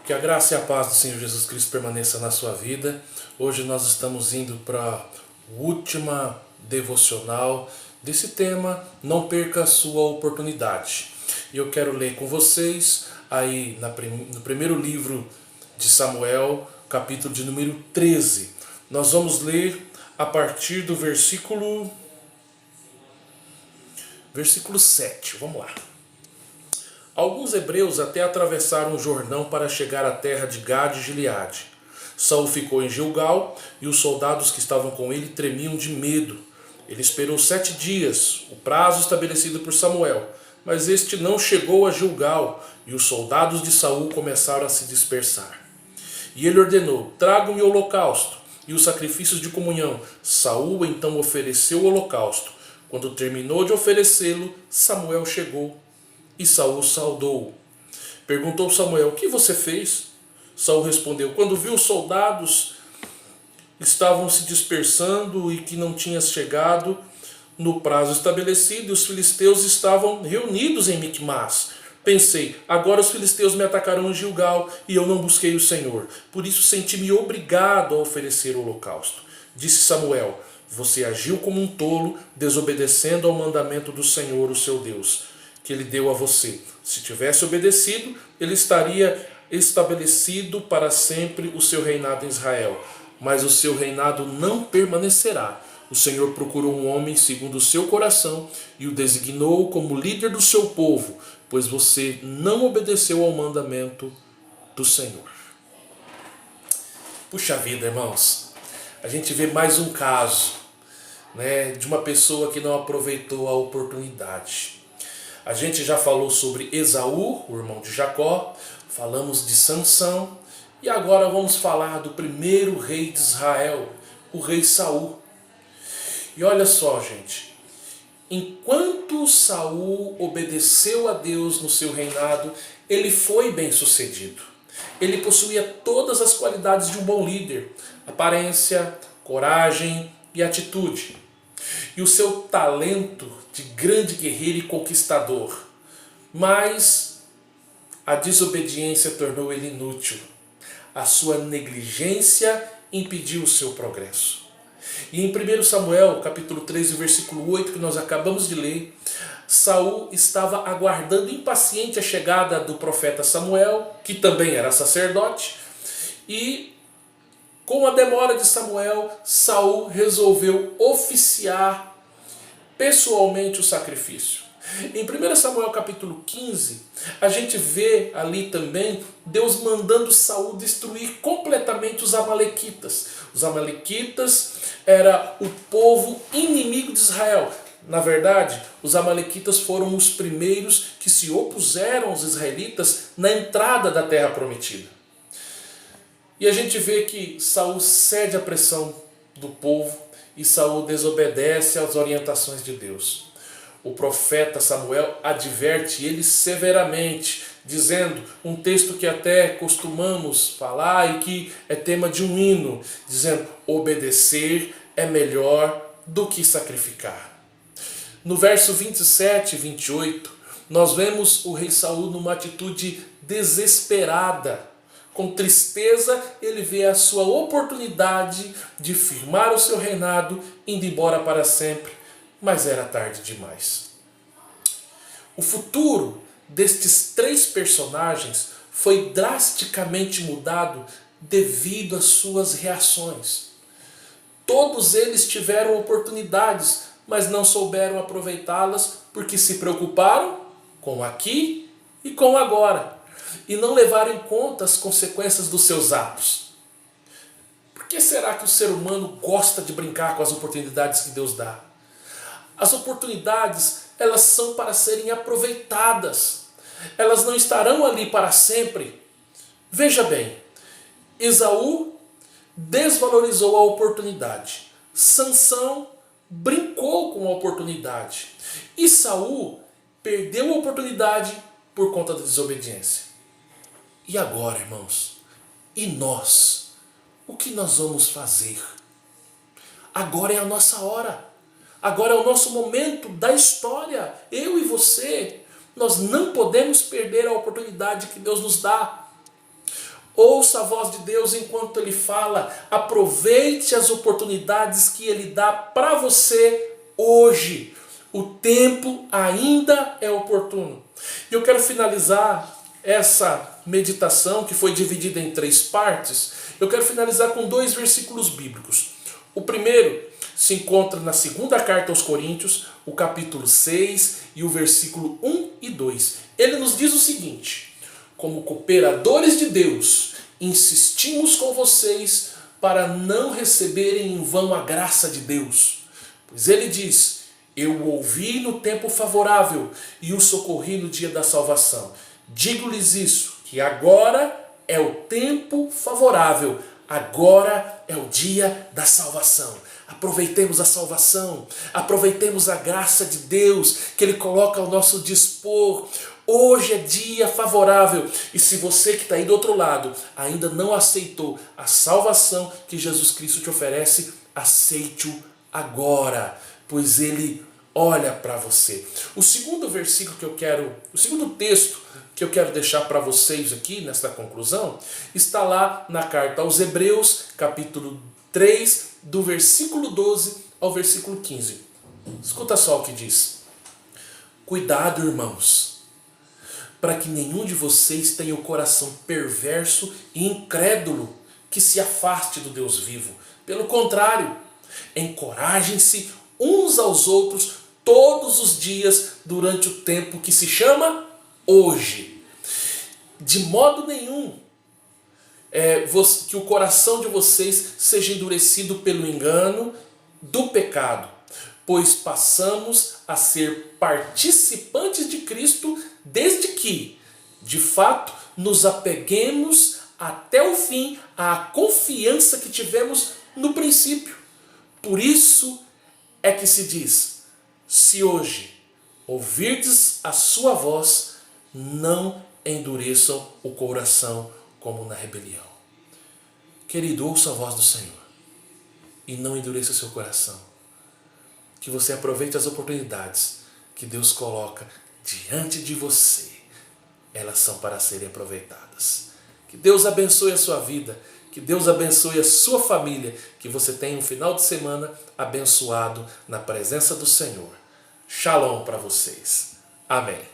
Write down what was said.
Que a graça e a paz do Senhor Jesus Cristo permaneça na sua vida. Hoje nós estamos indo para a última devocional desse tema, não perca a sua oportunidade. E eu quero ler com vocês aí no primeiro livro de Samuel, capítulo de número 13. Nós vamos ler a partir do versículo 7. Vamos lá. Alguns hebreus até atravessaram o Jordão para chegar à terra de Gade e Gileade. Saul ficou em Gilgal e os soldados que estavam com ele tremiam de medo. Ele esperou 7 dias, o prazo estabelecido por Samuel, mas este não chegou a Gilgal e os soldados de Saul começaram a se dispersar. E ele ordenou: tragam-me o holocausto e os sacrifícios de comunhão. Saul então ofereceu o holocausto. Quando terminou de oferecê-lo, Samuel chegou. E Saul saudou-o. Perguntou Samuel: o que você fez? Saul respondeu: quando vi os soldados estavam se dispersando e que não tinha chegado no prazo estabelecido, e os filisteus estavam reunidos em Micmas. Pensei: agora os filisteus me atacarão em Gilgal, e eu não busquei o Senhor. Por isso senti-me obrigado a oferecer o holocausto. Disse Samuel: você agiu como um tolo, desobedecendo ao mandamento do Senhor, o seu Deus, que ele deu a você. Se tivesse obedecido, ele estaria estabelecido para sempre o seu reinado em Israel. Mas o seu reinado não permanecerá. O Senhor procurou um homem segundo o seu coração e o designou como líder do seu povo, pois você não obedeceu ao mandamento do Senhor. Puxa vida, irmãos. A gente vê mais um caso, de uma pessoa que não aproveitou a oportunidade. A gente já falou sobre Esaú, o irmão de Jacó, falamos de Sansão, e agora vamos falar do primeiro rei de Israel, o rei Saul. E olha só, gente, enquanto Saul obedeceu a Deus no seu reinado, ele foi bem sucedido. Ele possuía todas as qualidades de um bom líder: aparência, coragem e atitude. E o seu talento de grande guerreiro e conquistador. Mas a desobediência tornou ele inútil. A sua negligência impediu o seu progresso. E em 1 Samuel, capítulo 13, versículo 8, que nós acabamos de ler, Saul estava aguardando impaciente a chegada do profeta Samuel, que também era sacerdote, e com a demora de Samuel, Saul resolveu oficiar pessoalmente o sacrifício. Em 1 Samuel capítulo 15, a gente vê ali também Deus mandando Saul destruir completamente os amalequitas. Os amalequitas era o povo inimigo de Israel. Na verdade, os amalequitas foram os primeiros que se opuseram aos israelitas na entrada da terra prometida. E a gente vê que Saul cede à pressão do povo e Saul desobedece às orientações de Deus. O profeta Samuel adverte ele severamente, dizendo um texto que até costumamos falar e que é tema de um hino, dizendo: obedecer é melhor do que sacrificar. No verso 27 e 28, nós vemos o rei Saul numa atitude desesperada. Com tristeza, ele vê a sua oportunidade de firmar o seu reinado, indo embora para sempre, mas era tarde demais. O futuro destes 3 personagens foi drasticamente mudado devido às suas reações. Todos eles tiveram oportunidades, mas não souberam aproveitá-las porque se preocuparam com aqui e com agora. E não levaram em conta as consequências dos seus atos. Por que será que o ser humano gosta de brincar com as oportunidades que Deus dá? As oportunidades, elas são para serem aproveitadas. Elas não estarão ali para sempre. Veja bem, Esaú desvalorizou a oportunidade. Sansão brincou com a oportunidade. E Saul perdeu a oportunidade por conta da desobediência. E agora, irmãos? E nós? O que nós vamos fazer? Agora é a nossa hora. Agora é o nosso momento da história. Eu e você. Nós não podemos perder a oportunidade que Deus nos dá. Ouça a voz de Deus enquanto Ele fala. Aproveite as oportunidades que Ele dá para você hoje. O tempo ainda é oportuno. E eu quero finalizar essa meditação, que foi dividida em 3 partes. Eu quero finalizar com 2 versículos bíblicos. O primeiro se encontra na segunda carta aos Coríntios, o capítulo 6 e o versículo 1 e 2. Ele nos diz o seguinte: como cooperadores de Deus, insistimos com vocês para não receberem em vão a graça de Deus. Pois ele diz: eu o ouvi no tempo favorável e o socorri no dia da salvação. Digo-lhes isso, que agora é o tempo favorável, agora é o dia da salvação. Aproveitemos a salvação, aproveitemos a graça de Deus que Ele coloca ao nosso dispor. Hoje é dia favorável, e se você que está aí do outro lado ainda não aceitou a salvação que Jesus Cristo te oferece, aceite-o agora, pois Ele olha para você. O segundo versículo o segundo texto que eu quero deixar para vocês aqui nesta conclusão, está lá na carta aos Hebreus, capítulo 3, do versículo 12 ao versículo 15. Escuta só o que diz: cuidado, irmãos, para que nenhum de vocês tenha o coração perverso e incrédulo que se afaste do Deus vivo. Pelo contrário, encorajem-se uns aos outros todos os dias durante o tempo que se chama hoje. De modo nenhum que o coração de vocês seja endurecido pelo engano do pecado, pois passamos a ser participantes de Cristo desde que, de fato, nos apeguemos até o fim à confiança que tivemos no princípio. Por isso é que se diz: se hoje ouvirdes a sua voz, não endureçam o coração como na rebelião. Querido, ouça a voz do Senhor e não endureça o seu coração. Que você aproveite as oportunidades que Deus coloca diante de você. Elas são para serem aproveitadas. Que Deus abençoe a sua vida, que Deus abençoe a sua família, que você tenha um final de semana abençoado na presença do Senhor. Shalom para vocês. Amém.